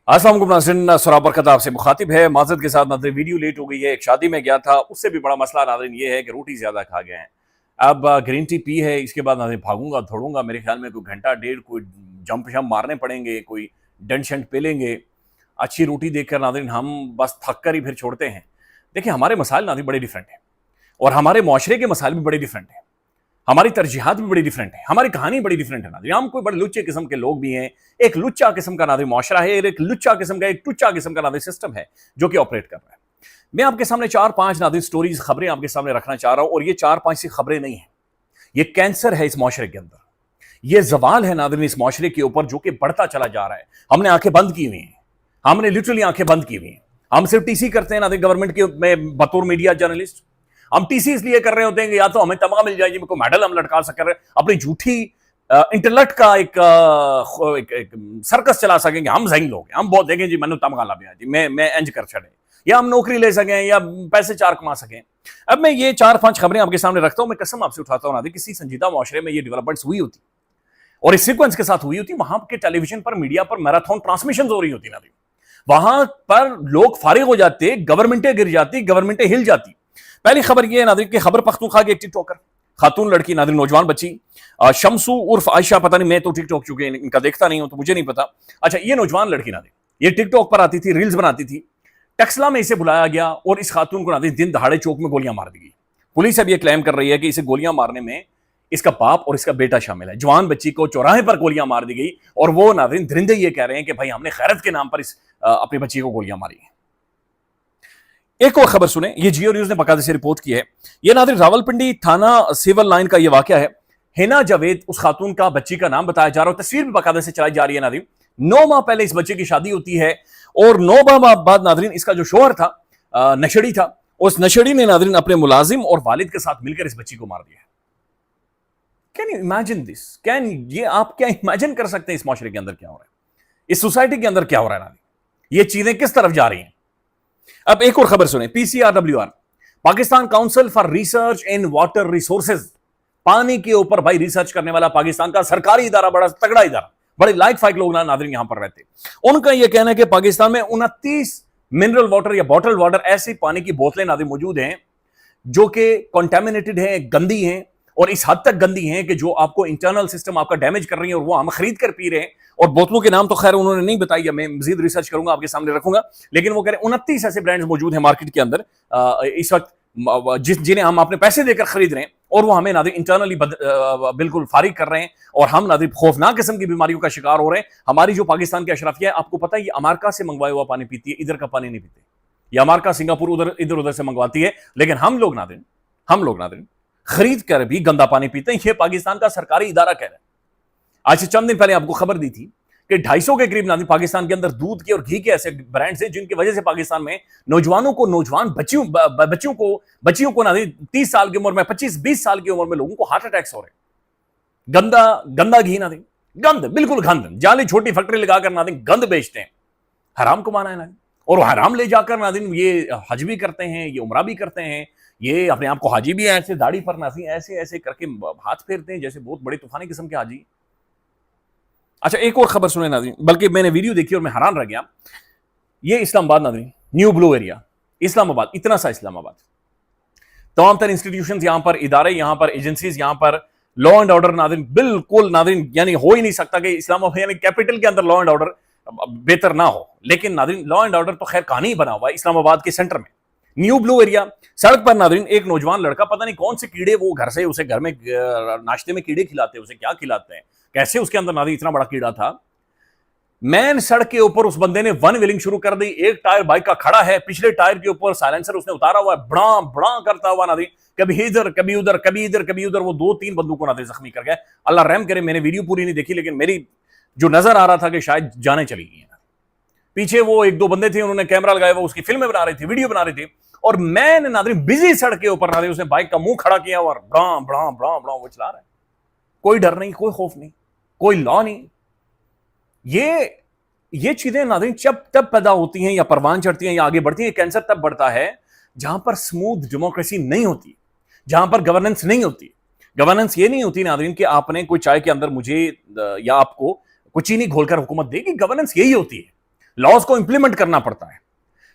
अस्सलाम वालेकुम नाज़रीन, सराब बरकत आपसे मुखातिब है। माज़रत के साथ नाज़रीन वीडियो लेट हो गई है। एक शादी में गया था, उससे भी बड़ा मसला नाज़रीन ये है कि रोटी ज़्यादा खा गए हैं। अब ग्रीन टी पी है, इसके बाद नाज़रीन भागूंगा दौड़ूंगा, मेरे ख्याल में कोई घंटा डेढ़ कोई जंप शंप मारने पड़ेंगे, कोई डंड शंड पे लेंगे। अच्छी रोटी देखकर नाज़रीन हम बस थक कर ही फिर छोड़ते हैं। देखिए हमारे मसाइल नाज़रीन बड़े डिफरेंट हैं और हमारे मुआशरे के मसाइल भी बड़े डिफरेंट हैं। हमारी तरजीहात भी बड़ी डिफरेंट है, हमारी कहानी बड़ी डिफरेंट है नाज़रीन। हम कोई बड़े लुच्चे किस्म के लोग भी हैं, एक लुच्चा किस्म का नाज़रीन मुआशरा है, एक लुच्चा किस्म का एक टुच्चा किस्म का नाज़रीन सिस्टम है जो कि ऑपरेट कर रहा है। मैं आपके सामने 4-5 नाज़रीन स्टोरीज खबरें आपके सामने रखना चाह रहा हूं और ये 4-5 सी खबरें नहीं है, ये कैंसर है इस मुआशरे के अंदर, ये जवाल है नाज़रीन इस मुआशरे के ऊपर जो कि बढ़ता चला जा रहा है। हमने आंखें बंद की हुई हैं, हमने लिटरली आंखें बंद की हुई हैं। हम सिर्फ टीसी करते हैं नाज़रीन गवर्नमेंट के में बतौर मीडिया जर्नलिस्ट। हम टीसी इसलिए कर रहे होते हैं कि या तो हमें तमगा मिल जाए, को मेडल हम लटका सक रहे अपनी झूठी इंटरनेट का एक सर्कस चला सकेंगे। हम जंग लोग हम बहुत देखें जी मैंने तमगा ला दिया जी, मैं इंज कर छड़े, या हम नौकरी ले सकें या पैसे चार कमा सकें। अब मैं ये 4-5 खबरें आपके सामने रखता हूं, मैं कसम आपसे उठाता हूं नाज़रीन, किसी संजीदा मुआशरे में ये डेवलपमेंट्स हुई होती और इस सीक्वेंस के साथ हुई होती, वहां के टेलीविजन पर मीडिया पर मैराथन ट्रांसमिशन हो रही होती नाज़रीन, वहां पर लोग फारिग हो जाते, गवर्नमेंटें गिर जाती, गवर्नमेंटें हिल जाती। पहली खबर यह है नाज़रीन कि खबर पख्तूनख्वा की एक टिकटॉकर खातून लड़की नाज़रीन नौजवान बच्ची शमसू उर्फ आयशा, पता नहीं, मैं तो टिकटॉक चुके इनका देखता नहीं हूं तो मुझे नहीं पता। अच्छा, ये नौजवान लड़की नाज़रीन ये टिकटॉक पर आती थी, रील्स बनाती थी। टक्सला में इसे बुलाया गया और इस खातून को नाज़रीन दिन दहाड़े चौक में गोलियां मार दी गई। पुलिस अब यह क्लेम कर रही है कि इसे गोलियां मारने में इसका बाप और इसका बेटा शामिल है। जवान बच्ची को चौराहे पर गोलियां मार दी गई और वो नाज़रीन दरिंदे ये कह रहे हैं कि भाई हमने खैरत के नाम पर इस अपनी बच्ची को गोलियां मारी है। एक और खबर सुने, ये जियो न्यूज ने बाकायदे से रिपोर्ट की है। ये नाज़रीन रावलपिंडी थाना सिविल लाइन का ये वाकया है। हिना जावेद उस खातून का बच्ची का नाम बताया जा रहा है, तस्वीर भी बाकायदे से चलाई जा रही है नाज़रीन। 9 माह पहले इस बच्चे की शादी होती है और 9 माह बाद नाज़रीन इसका जो शोहर था नशेड़ी था, उस नशेड़ी ने नाज़रीन अपने मुलाजिम और वालिद के साथ मिलकर इस बच्ची को मार दिया। Can you imagine this? ये आप क्या इमेजिन कर सकते हैं इस माशरे के अंदर क्या हो रहा है, इस सोसाइटी के अंदर क्या हो रहा है नाज़रीन, ये चीजें किस तरफ जा रही हैं। अब एक और खबर सुने, PCRWR Pakistan council for research in water resources, पानी के ऊपर भाई रिसर्च करने वाला पाकिस्तान का सरकारी इदारा, बड़ा तगड़ा इदारा, बड़े लाइक फाइक लोग नाज़रीन यहां पर रहते। उनका यह कहना है कि पाकिस्तान में 29 मिनरल वाटर या बॉटल वाटर ऐसी पानी की बोतलें नाज़रीन मौजूद हैं जो कि कंटेमिनेटेड हैं, गंदी हैं और इस हद तक गंदी हैं कि जो आपको इंटरनल सिस्टम आपका डैमेज कर रही है और वो हम खरीद कर पी रहे हैं। और बोतलों के नाम तो खैर उन्होंने नहीं बताई, मैं मजीद रिसर्च करूंगा आपके सामने रखूंगा, लेकिन वो कह रहे हैं 29 ऐसे ब्रांड्स मौजूद हैं मार्केट के अंदर इस वक्त जिन्हें हम अपने पैसे देकर खरीद रहे हैं और वो हमें नाज़रीन इंटरनली बिल्कुल फारिग कर रहे हैं और हम नाज़रीन खौफनाक किस्म की बीमारियों का शिकार हो रहे हैं। हमारी जो पाकिस्तान की अशराफिया है, आपको पता है, ये अमेरिका से मंगवाया हुआ पानी पीती है, इधर का पानी नहीं पीते। ये अमेरिका, सिंगापुर इधर उधर से मंगवाती है, लेकिन हम लोग नाज़रीन खरीद कर भी गंदा पानी पीते हैं। ये पाकिस्तान का सरकारी इदारा कह रहा है। आज से चंद दिन पहले आपको खबर दी थी कि 250 के करीब नाज़रीन पाकिस्तान के अंदर दूध के और घी के ऐसे ब्रांड्स हैं जिनकी वजह से पाकिस्तान में नौजवान बच्चियों को नाज़रीन 30 साल की उम्र में, 25-20 साल की उम्र में लोगों को हार्ट अटैक्स हो रहे हैं। गंदा घी नाज़रीन, गंद, बिल्कुल गंद, जाली छोटी फैक्ट्री लगाकर नाज़रीन गंद बेचते हैं। हराम कमाना है नाज़रीन, और हराम ले जाकर नाज़रीन ये हज भी करते हैं, ये उमरा भी करते हैं, ये अपने आप को हाजी भी है, ऐसे दाढ़ी पर नाज़रीन ऐसे करके हाथ फेरते हैं जैसे बहुत बड़े तूफानी किस्म के हाजी। अच्छा, एक और खबर सुने नाज़रीन, बल्कि मैंने वीडियो देखी और मैं हैरान रह गया। ये इस्लामाबाद नाज़रीन, न्यू ब्लू एरिया, इस्लामाबाद, इतना सा इस्लामाबाद, तमाम तर इंस्टीट्यूशंस यहां पर, इदारे यहां पर, एजेंसीज यहां पर, लॉ एंड ऑर्डर नाज़रीन बिल्कुल नाज़रीन, यानी हो ही नहीं सकता कि इस्लामाबाद यानी कैपिटल के अंदर लॉ एंड ऑर्डर बेहतर ना हो, लेकिन नाज़रीन लॉ एंड ऑर्डर तो खैर कहानी बना हुआ है इस्लामाबाद के सेंटर में, न्यू ब्लू एरिया। सड़क पर नाज़रीन एक नौजवान लड़का, पता नहीं कौन से कीड़े वो घर से उसे घर में नाश्ते में कीड़े खिलाते हैं, उसे क्या खिलाते हैं, कैसे उसके अंदर नाज़रीन इतना बड़ा कीड़ा था। मैन सड़क के ऊपर उस बंदे ने वन व्हीलिंग शुरू कर दी। एक टायर बाइक का खड़ा है, पिछले टायर के ऊपर साइलेंसर उसने उतारा हुआ है, बड़ा बड़ा करता हुआ नाज़रीन कभी इधर कभी उधर, कभी इधर कभी उधर, वो 2-3 बंदों को नाज़रीन जख्मी कर गया। अल्लाह रहम करे, मैंने वीडियो पूरी नहीं देखी, लेकिन मेरी जो नजर आ रहा था कि शायद जाने चली गई। पीछे वो 1-2 बंदे थे, उन्होंने कैमरा लगाया हुआ, उसकी फिल्में बना रहे थे, वीडियो बना रहे थे, और मैंने नाज़रीन बिजी सड़क के ऊपर नाज़रीन उसने बाइक का मुंह खड़ा किया और ब्रां ब्रां ब्रां ब्रां वो चला रहा है। कोई डर नहीं, कोई खौफ नहीं, कोई लॉ नहीं। ये चीजें नाज़रीन जब तब पैदा होती हैं या परवान चढ़ती हैं या आगे बढ़ती हैं। कैंसर तब बढ़ता है जहां पर स्मूथ डेमोक्रेसी नहीं होती, जहां पर गवर्नेंस नहीं होती। गवर्नेंस ये नहीं होती नाज़रीन कि आपने कोई चाय के अंदर मुझे या आपको कोई चीनी घोलकर हुकूमत देगी। गवर्नेंस यही होती है लॉज को इंप्लीमेंट करना पड़ता है,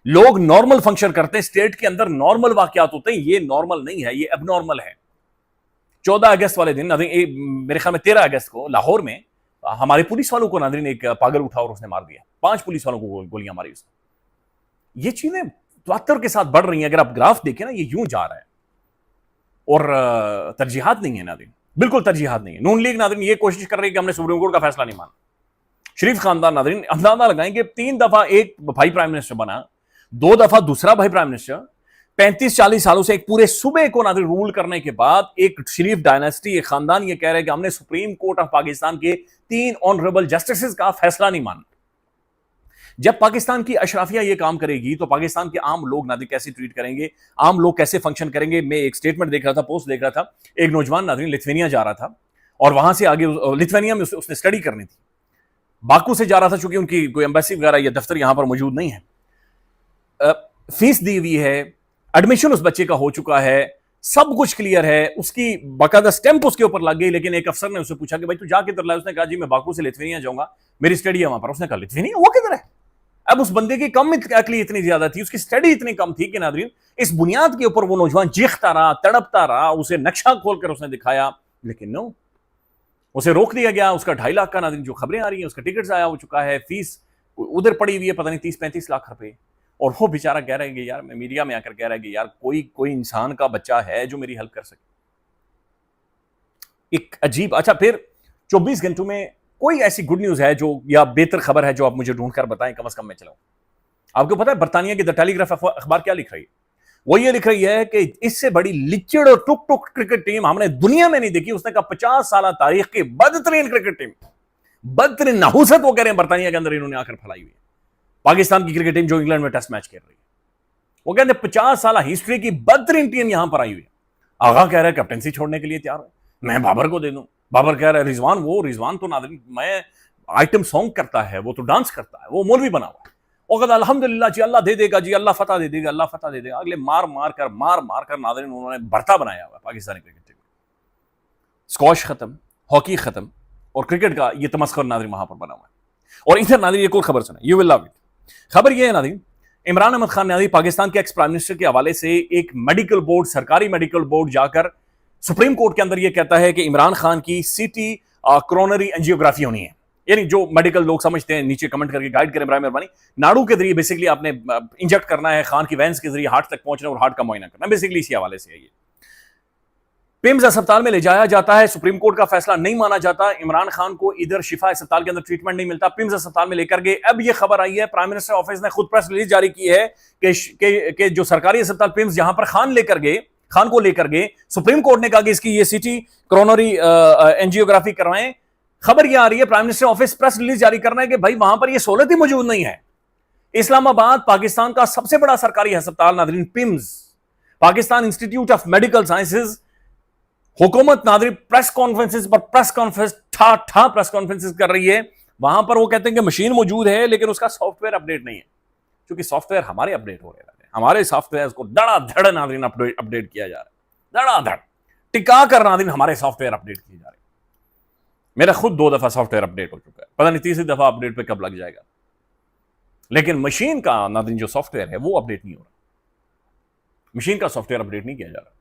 लोग नॉर्मल फंक्शन करते हैं, स्टेट के अंदर नॉर्मल वाकयात होते हैं, ये नॉर्मल नहीं है, ये एबनॉर्मल है। 14 अगस्त वाले दिन मेरे ख्याल में 13 अगस्त को लाहौर में हमारे पुलिस वालों को नाज़रीन एक पागल उठा और उसने मार दिया, 5 पुलिस वालों को गोलियां मारी उसने। ये चीजें तवत्तर के साथ बढ़ रही हैं, अगर आप ग्राफ देखें ना, ये यूं जा रहा है और तरजीहात नहीं है नाज़रीन, बिल्कुल तरजीहात नहीं है। नून लीग नाज़रीन ये कोशिश कर रही है कि हमने सुप्रीम कोर्ट का फैसला नहीं माना। शरीफ खानदान नाज़रीन अंदाजा लगाएं कि 3 दफा एक भाई प्राइम मिनिस्टर बना, 2 दफा दूसरा भाई प्राइम मिनिस्टर, 35-40 सालों से एक पूरे सूबे को नाज़रीन रूल करने के बाद एक शरीफ डायनेस्टी, एक खानदान ये कह रहे हैं कि हमने सुप्रीम कोर्ट ऑफ पाकिस्तान के 3 ऑनरेबल जस्टिस का फैसला नहीं माना। जब पाकिस्तान की अशराफिया ये काम करेगी तो पाकिस्तान के आम लोग नाज़रीन कैसे ट्रीट करेंगे, आम लोग कैसे फंक्शन करेंगे। मैं एक स्टेटमेंट देख रहा था, पोस्ट देख रहा था, एक नौजवान नाज़रीन लिथुआनिया जा रहा था और वहां से आगे लिथुआनिया में उसने स्टडी करनी थी, बाकू से जा रहा था चूंकि उनकी कोई एम्बेसी वगैरह या दफ्तर यहां पर मौजूद नहीं है। फीस दी हुई है, एडमिशन उस बच्चे का हो चुका है, सब कुछ क्लियर है, उसकी बाकायदा स्टैंप उसके ऊपर लग गई। लेकिन एक अफसर ने उससे पूछा कि भाई तू जा किधर लाया? उसने कहा जी मैं बाकू से लिथुआनिया जाऊंगा, मेरी स्टडी है वहां पर। उसने कहा लिथुआनिया वो किधर है? अब उस बंदे की कम अकली इतनी ज्यादा थी, उसकी स्टडी इतनी कम थी कि नाज़रीन इस बुनियाद के ऊपर वो नौजवान चीखता रहा, तड़पता रहा, उसे नक्शा खोलकर उसने दिखाया, लेकिन नो, उसे रोक दिया गया। उसका 2.5 लाख का नाज़रीन जो खबरें आ रही हैं, उसका टिकट ज़ाया हो चुका है, फीस उधर पड़ी हुई है पता नहीं 30-35 लाख रुपए। और वो बेचारा कह रहा है कि यार, मैं मीडिया में आकर कह रहा है कि यार कोई इंसान का बच्चा है जो मेरी हेल्प कर सके। एक अजीब। अच्छा, फिर 24 घंटों में कोई ऐसी गुड न्यूज है जो, या बेहतर खबर है जो आप मुझे ढूंढ कर बताएं, कम से कम मैं चलाऊं। आपको पता है बरतानिया की द टेलीग्राफ अखबार क्या लिख रही है? वो ये लिख रही है कि इससे बड़ी लिचड़ और टुक टुक क्रिकेट टीम हमने दुनिया में नहीं देखी। उसने कहा 50 साल तारीख की बदतरीन क्रिकेट टीम, बदतरीन नहुसत वो कह रहे हैं बरतानिया के अंदर इन्होंने आकर फैलाई हुई है। पाकिस्तान की क्रिकेट टीम जो इंग्लैंड में टेस्ट मैच खेल रही है, वो कहते हैं 50 साल हिस्ट्री की बदतरीन टीम यहां पर आई हुई है। आगा कह रहा है कैप्टनसी छोड़ने के लिए तैयार है, मैं बाबर को दे दूं। बाबर कह रहा है रिजवान तो नाज़रीन मैं आइटम सॉन्ग करता है, वो तो डांस करता है, वो मौलवी बना हुआ है। वो कहता अल्हम्दुलिल्लाह जी, अल्लाह दे देगा जी, अल्लाह फतह दे देगा, अल्लाह फतह दे देगा। अगले मार मार कर नाज़रीन उन्होंने भरता बनाया हुआ पाकिस्तानी क्रिकेट टीम। स्कॉश खत्म, हॉकी खत्म, और क्रिकेट का ये तमस्खुर नाज़रीन वहां पर बना हुआ है। और इधर नाज़रीन एक और खबर सुना, यू विल लव इट। खबर ये है नाज़रीन, इमरान अहमद खान नाज़रीन पाकिस्तान के एक्स प्राइम मिनिस्टर के हवाले से एक मेडिकल बोर्ड, सरकारी मेडिकल बोर्ड जाकर सुप्रीम कोर्ट के अंदर यह कहता है कि इमरान खान की सीटी कोरोनरी एंजियोग्राफी होनी है। यानी जो मेडिकल लोग समझते हैं, नीचे कमेंट करके गाइड करें बराए मेहरबानी। नाड़ू के जरिए बेसिकली आपने इंजेक्ट करना है, खान की वैंस के जरिए हार्ट तक पहुंचना और हार्ट का मुआयना करना, बेसिकली इसी हवाले से है ये। पिम्स अस्पताल में ले जाया जाता है, सुप्रीम कोर्ट का फैसला नहीं माना जाता, इमरान खान को इधर शिफा अस्पताल के अंदर ट्रीटमेंट नहीं मिलता, पिम्स अस्पताल में लेकर गए। अब यह खबर आई है, प्राइम मिनिस्टर ऑफिस ने खुद प्रेस रिलीज जारी की है कि जो सरकारी अस्पताल पिम्स जहां पर खान को लेकर गए, सुप्रीम कोर्ट ने कहा कि इसकी ये सीटी कोरोनरी एंजियोग्राफी करवाएं। खबर यह आ रही है, prime minister office press release जारी करना है कि भाई वहां पर यह सहूलत ही मौजूद नहीं है। इस्लामाबाद पाकिस्तान का सबसे बड़ा सरकारी अस्पताल नाज़रीन PIMS, Pakistan institute of medical sciences, हुकूमत नाज़रीन प्रेस कॉन्फ्रेंसेस पर प्रेस कॉन्फ्रेंसेस कर रही है। वहां पर वो कहते हैं कि मशीन मौजूद है लेकिन उसका सॉफ्टवेयर अपडेट नहीं है, क्योंकि सॉफ्टवेयर हमारे अपडेट हो रहे हैं, हमारे सॉफ्टवेयर को धड़ाधड़ नाज़रीन अपडेट किया जा रहा है, धड़ाधड़ टिका कर नाज़रीन हमारे सॉफ्टवेयर अपडेट किए जा रहे हैं। मेरा खुद 2 दफा सॉफ्टवेयर अपडेट हो चुका है, पता नहीं तीसरी दफा अपडेट पे कब लग जाएगा। लेकिन मशीन का नाज़रीन जो सॉफ्टवेयर है वो अपडेट नहीं हो रहा, मशीन का सॉफ्टवेयर अपडेट नहीं किया जा रहा।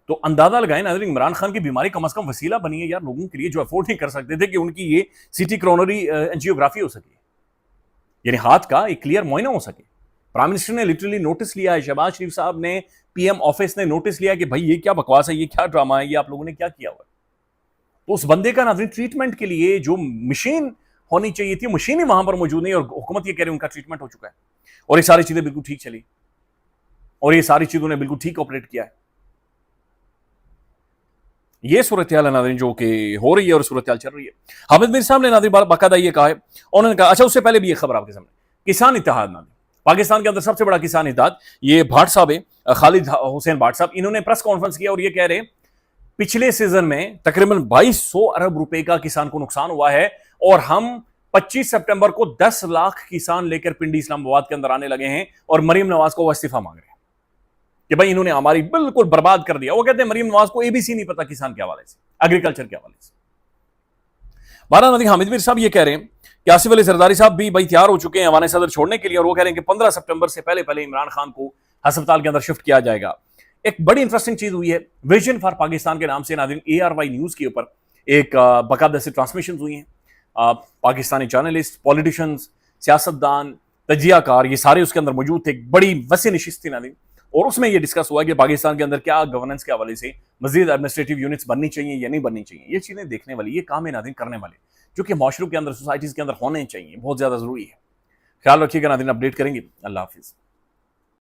तो अंदाजा लगाएं नाज़रीन, इमरान खान की बीमारी कम से कम वसीला बनी है यार लोगों के लिए जो अफोर्ड नहीं कर सकते थे कि उनकी ये सीटी कोरोनरी एंजियोग्राफी हो सके, यानी हाथ का एक क्लियर मुआयना हो सके। प्राइम मिनिस्टर ने लिटरली नोटिस लिया है, शहबाज शरीफ साहब ने, पीएम ऑफिस ने नोटिस लिया कि भाई ये क्या बकवास है, ये क्या ड्रामा है, ये आप लोगों ने क्या किया हुआ है। तो उस बंदे का नाज़रीन ट्रीटमेंट के लिए जो मशीन होनी चाहिए थी, मशीन ही वहां पर मौजूद नहीं, और हुकूमत ये कह रही है उनका ट्रीटमेंट हो चुका है और ये सारी चीजें बिल्कुल ठीक चली और ये सारी चीजों ने बिल्कुल ठीक ऑपरेट किया है। ये सूरत हाल है नाज़रीन जो कि हो रही है और सूरत हाल चल रही है। हामिद मीर साहब ने नाज़रीन बाकायदा ये कहा है, उन्होंने कहा, अच्छा उससे पहले भी ये खबर आपके सामने, किसान इत्तेहाद नाज़रीन पाकिस्तान के अंदर सबसे बड़ा किसान इत्तेहाद, ये भाट साहब है, खालिद हुसैन भाट साहब, इन्होंने प्रेस कॉन्फ्रेंस किया और ये कह रहे हैं पिछले सीजन में तकरीबन 2200 अरब रुपए का किसान को नुकसान हुआ है और हम 25 सितंबर को 10 लाख किसान लेकर पिंडी इस्लामाबाद के अंदर आने लगे हैं और मरीम नवाज को वो इस्तीफा मांग रहे हैं कि भाई इन्होंने हमारी बिल्कुल बर्बाद कर दिया। वो कहते हैं मरीम नवाज को एबीसी नहीं पता किसान के हवाले से, एग्रीकल्चर के हवाले से। बारह नदी हामिद मीर साहब ये कह रहे हैं کہ آصف علی زرداری صاحب بھی بھائی تیار ہو چکے ہیں ایوان صدر چھوڑنے کے لیے، اور وہ کہہ رہے ہیں کہ 15 سپٹمبر سے پہلے پہلے عمران خان کو ہسپتال کے اندر شفٹ کیا جائے گا۔ ایک بڑی انٹرسٹنگ چیز ہوئی ہے، ویژن فار پاکستان کے نام سے ناظرین ARY نیوز کے اوپر ایک باقاعدہ سے ٹرانسمیشنز ہوئی ہیں، پاکستانی جرنلسٹ، پولیٹیشنز، سیاستدان، تجزیہ کار، یہ سارے اس کے اندر موجود تھے۔ ایک بڑی وسیع نشست تھی ناظرین، اور اس میں یہ ڈسکس ہوا کہ پاکستان کے اندر کیا گورننس کے حوالے سے مزید ایڈمنسٹریٹو یونٹس بننی چاہیے یا نہیں بننی چاہیے۔ یہ چیزیں دیکھنے والی، یہ کام ہے ناظرین کرنے والے، جو کہ معاشروں کے اندر، سوسائٹیز کے اندر ہونے چاہیے، بہت زیادہ ضروری ہے۔ خیال رکھیے گا ناظرین، اپڈیٹ کریں گے۔ اللہ حافظ۔